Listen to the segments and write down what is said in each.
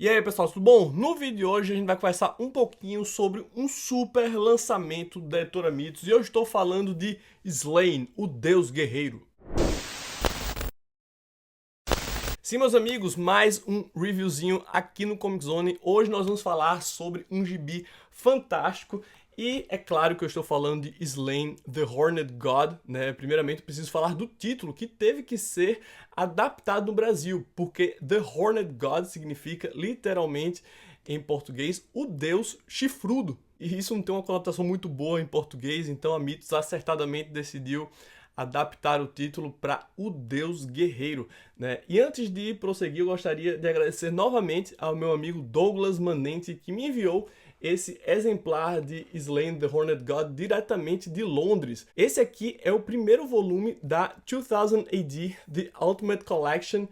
E aí pessoal, tudo bom? No vídeo de hoje a gente vai conversar um pouquinho sobre um super lançamento da Editora Mitos e eu estou falando de Slain, o Deus Guerreiro. Sim, meus amigos, mais um reviewzinho aqui no Comic Zone. Hoje nós vamos falar sobre um gibi fantástico e é claro que eu estou falando de Slain, The Horned God, né? Primeiramente preciso falar do título que teve que ser adaptado no Brasil, porque The Horned God significa literalmente em português o Deus Chifrudo. E isso não tem uma conotação muito boa em português, então a Mitos acertadamente decidiu adaptar o título para O Deus Guerreiro, né? E antes de prosseguir, eu gostaria de agradecer novamente ao meu amigo Douglas Manente, que me enviou esse exemplar de Slain the Horned God diretamente de Londres. Esse aqui é o primeiro volume da 2000 AD, The Ultimate Collection,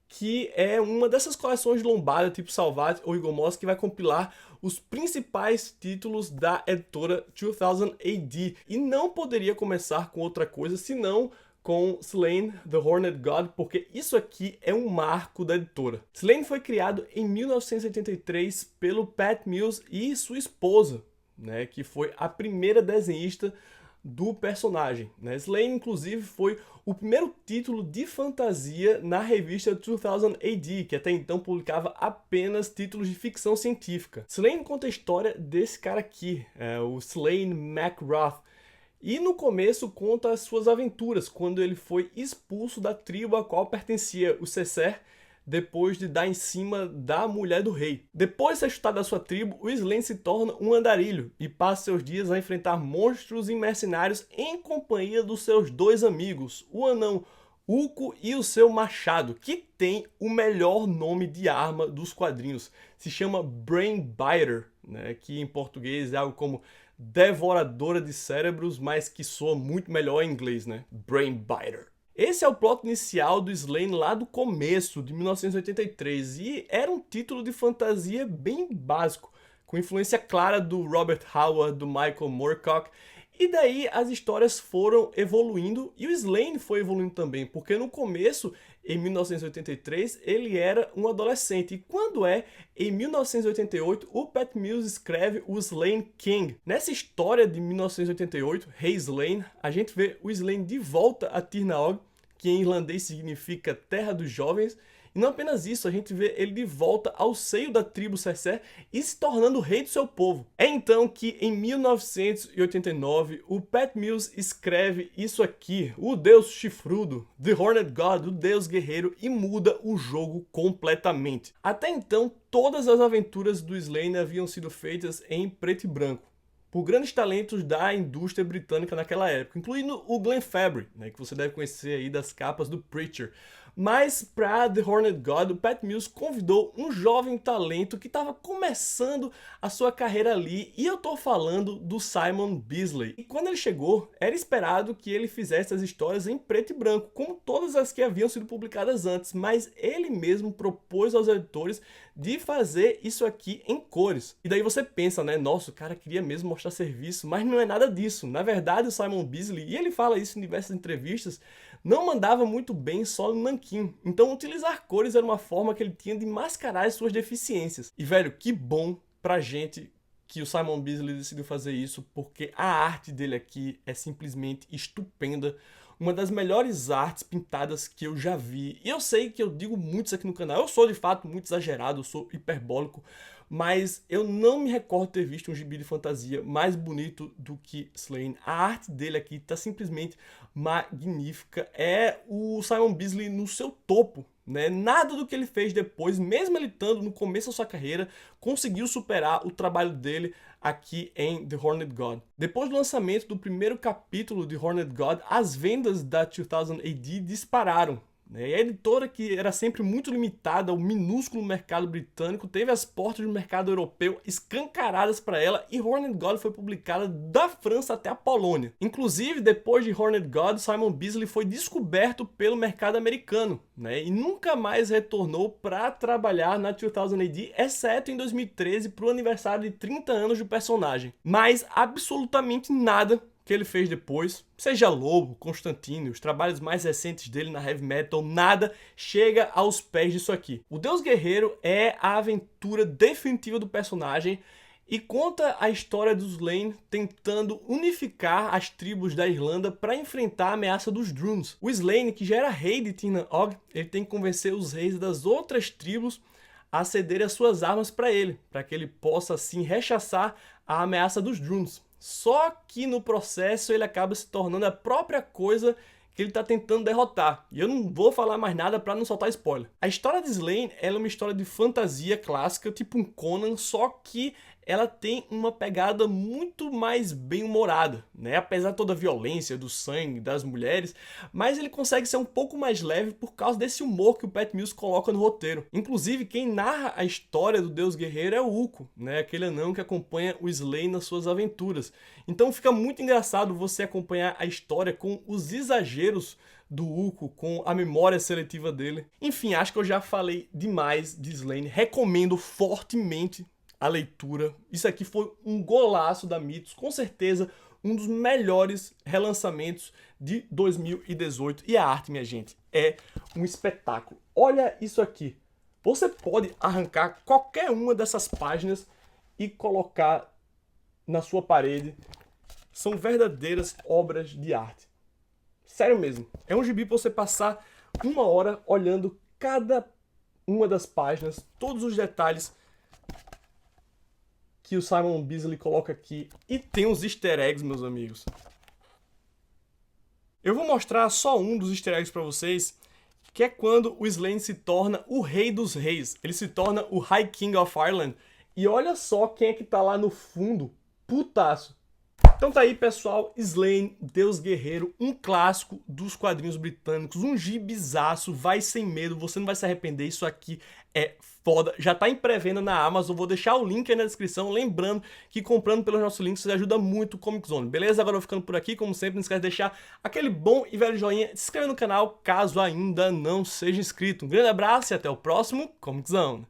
que é uma dessas coleções de lombada, tipo Salvat ou Eagle Moss, que vai compilar os principais títulos da editora 2000 AD. E não poderia começar com outra coisa, senão com Slain the Horned God, porque isso aqui é um marco da editora. Slain foi criado em 1983 pelo Pat Mills e sua esposa, né, que foi a primeira desenhista do personagem, né? Slain, inclusive, foi o primeiro título de fantasia na revista 2000 AD, que até então publicava apenas títulos de ficção científica. Slain conta a história desse cara aqui, o Slain McRoth, e no começo conta as suas aventuras, quando ele foi expulso da tribo a qual pertencia, o Cesser, depois de dar em cima da mulher do rei. Depois de ser chutado da sua tribo, o Slain se torna um andarilho e passa seus dias a enfrentar monstros e mercenários em companhia dos seus dois amigos, o anão Uco e o seu machado, que tem o melhor nome de arma dos quadrinhos. Se chama Brainbiter, né, que em português é algo como devoradora de cérebros, mas que soa muito melhor em inglês, né? Brainbiter. Esse é o plot inicial do Slain lá do começo, de 1983, e era um título de fantasia bem básico, com influência clara do Robert Howard, do Michael Moorcock, e daí as histórias foram evoluindo e o Slain foi evoluindo também, porque no começo, em 1983, ele era um adolescente, e quando em 1988, o Pat Mills escreve o Slain King. Nessa história de 1988, Rei Slain, a gente vê o Slain de volta a Tir na Og, que em irlandês significa Terra dos Jovens, e não apenas isso, a gente vê ele de volta ao seio da tribo Cesser e se tornando rei do seu povo. É então que em 1989 o Pat Mills escreve isso aqui, o Deus Chifrudo, The Horned God, o Deus Guerreiro, e muda o jogo completamente. Até então, todas as aventuras do Slain haviam sido feitas em preto e branco, por grandes talentos da indústria britânica naquela época, incluindo o Glenn Fabry, né, que você deve conhecer aí das capas do Preacher. Mas para The Horned God, o Pat Mills convidou um jovem talento que estava começando a sua carreira ali, e eu tô falando do Simon Bisley. E quando ele chegou, era esperado que ele fizesse as histórias em preto e branco, como todas as que haviam sido publicadas antes, mas ele mesmo propôs aos editores de fazer isso aqui em cores. E daí você pensa, né, nossa, o cara queria mesmo mostrar serviço, mas não é nada disso. Na verdade, o Simon Bisley, e ele fala isso em diversas entrevistas, não mandava muito bem só no nanquim. Então utilizar cores era uma forma que ele tinha de mascarar as suas deficiências. E velho, que bom pra gente que o Simon Bisley decidiu fazer isso, porque a arte dele aqui é simplesmente estupenda. Uma das melhores artes pintadas que eu já vi. E eu sei que eu digo muito isso aqui no canal. Eu sou de fato muito exagerado, eu sou hiperbólico, mas eu não me recordo ter visto um gibi de fantasia mais bonito do que Slain. A arte dele aqui tá simplesmente magnífica. É o Simon Bisley no seu topo, né? Nada do que ele fez depois, mesmo ele estando no começo da sua carreira, conseguiu superar o trabalho dele aqui em The Horned God. Depois do lançamento do primeiro capítulo de Horned God, as vendas da 2000 AD dispararam. E a editora, que era sempre muito limitada ao minúsculo mercado britânico, teve as portas do mercado europeu escancaradas para ela, e Horned God foi publicada da França até a Polônia. Inclusive, depois de Horned God, Simon Bisley foi descoberto pelo mercado americano, né, e nunca mais retornou para trabalhar na 2000 AD, exceto em 2013 para o aniversário de 30 anos do personagem. Mas absolutamente nada que ele fez depois, seja Lobo, Constantine, os trabalhos mais recentes dele na Heavy Metal, nada chega aos pés disso aqui. O Deus Guerreiro é a aventura definitiva do personagem e conta a história do Slain tentando unificar as tribos da Irlanda para enfrentar a ameaça dos Druns. O Slain, que já era rei de Tirna Og, ele tem que convencer os reis das outras tribos a cederem as suas armas para ele, para que ele possa assim rechaçar a ameaça dos Druns. Só que no processo ele acaba se tornando a própria coisa que ele está tentando derrotar. E eu não vou falar mais nada para não soltar spoiler. A história de Slain é uma história de fantasia clássica, tipo um Conan, só que ela tem uma pegada muito mais bem-humorada, né? Apesar de toda a violência, do sangue, das mulheres, mas ele consegue ser um pouco mais leve por causa desse humor que o Pat Mills coloca no roteiro. Inclusive, quem narra a história do Deus Guerreiro é o Uko, né? Aquele anão que acompanha o Slain nas suas aventuras. Então fica muito engraçado você acompanhar a história com os exageros do Uko, com a memória seletiva dele. Enfim, acho que eu já falei demais de Slain. Recomendo fortemente a leitura. Isso aqui foi um golaço da Mythos, com certeza um dos melhores relançamentos de 2018. E a arte, minha gente, é um espetáculo. Olha isso aqui. Você pode arrancar qualquer uma dessas páginas e colocar na sua parede. São verdadeiras obras de arte. Sério mesmo. É um gibi para você passar 1 hora olhando cada uma das páginas, todos os detalhes que o Simon Bisley coloca aqui. E tem uns easter eggs, meus amigos. Eu vou mostrar só um dos easter eggs para vocês, que é quando o Slain se torna o rei dos reis. Ele se torna o High King of Ireland. E olha só quem é que tá lá no fundo. Putaço. Então tá aí, pessoal, Slain, Deus Guerreiro, um clássico dos quadrinhos britânicos, um gibizaço, vai sem medo, você não vai se arrepender, isso aqui é foda. Já tá em pré-venda na Amazon, vou deixar o link aí na descrição, lembrando que comprando pelos nossos links você ajuda muito o Comic Zone, beleza? Agora eu vou ficando por aqui, como sempre, não esquece de deixar aquele bom e velho joinha, se inscrever no canal caso ainda não seja inscrito. Um grande abraço e até o próximo Comic Zone.